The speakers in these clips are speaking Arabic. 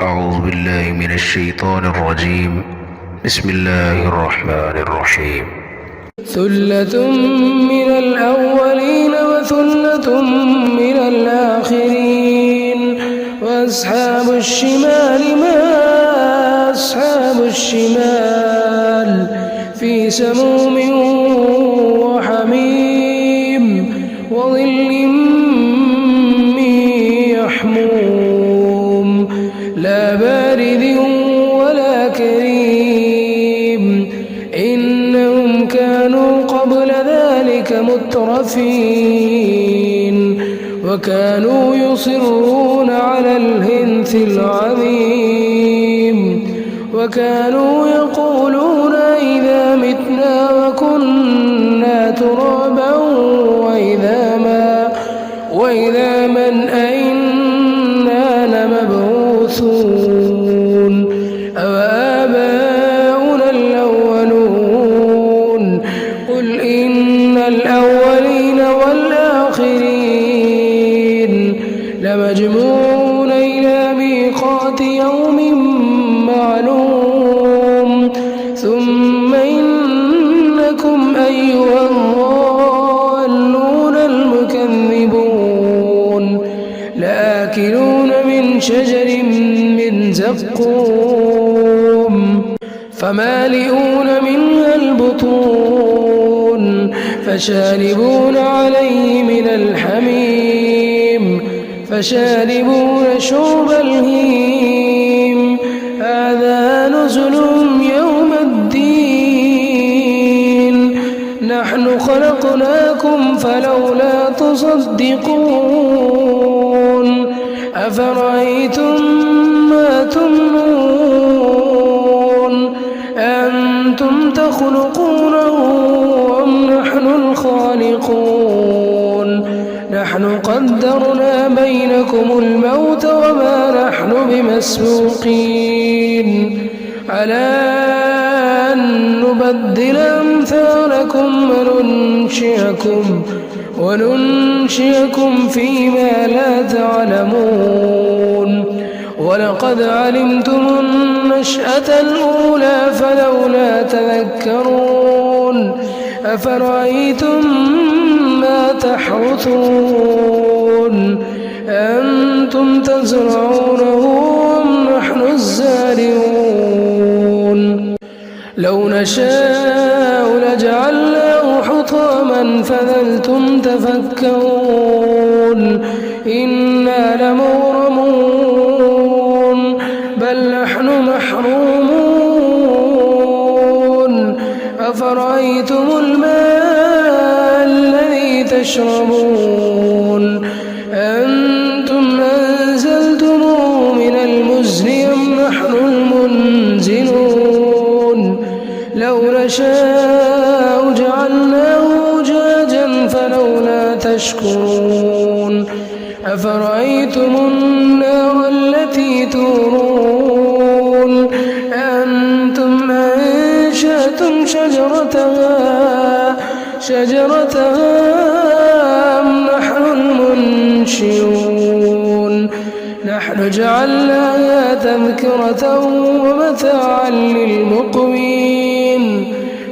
أعوذ بالله من الشيطان الرجيم. بسم الله الرحمن الرحيم. ثلة من الأولين وثلة من الآخرين وأصحاب الشمال ما أصحاب الشمال في سموم وحميم وظل من يحموم لا بارد ولا كريم إنهم كانوا قبل ذلك مترفين وكانوا يصرون على الحنث العظيم وكانوا يقولون إذا متنا وكنا ترابا وإذا من أئنا لمبعوثون أوآباؤنا الأولون قل إن الأولين والآخرين لمجموعون إلى ميقات يوم معلوم ثم إنكم أيها الضالون المكذبون لآكلون من شجر من زقوم فمالئون منها البطون فشاربون عليه من الحميم فشاربون شرب الهيم هذا نزلهم يوم الدين نحن خلقناكم فلولا تصدقون أفرأيتم ما تمنون أنتم تخلقونه أم نحن الخالقون نحن قدرنا بينكم الموت وما نحن بمسبوقين على أن نبدل أمثالكم وننشئكم فيما لا تعلمون ولقد علمتم النشأة الأولى فلولا تذكرون أفرأيتم ما تحرثون أنتم تزرعونه أم نحن الزارعون لو نشاء لجعلناه حطاما فظلتم تفكرون إنا لمغرمون بل نحن محرومون أفرأيتم الماء الذي تشربون أنتم أنزلتموه من المزن أم نحن المنزلون لو نشاء جعلناه أجاجا فلولا تشكرون أفرأيتم النار التي تورون أنتم أنشأتم شجرتها أم نحن المنشئون نحن جعلناها تذكرة ومتاعا للمقوين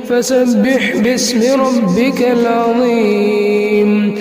فسبح باسم ربك العظيم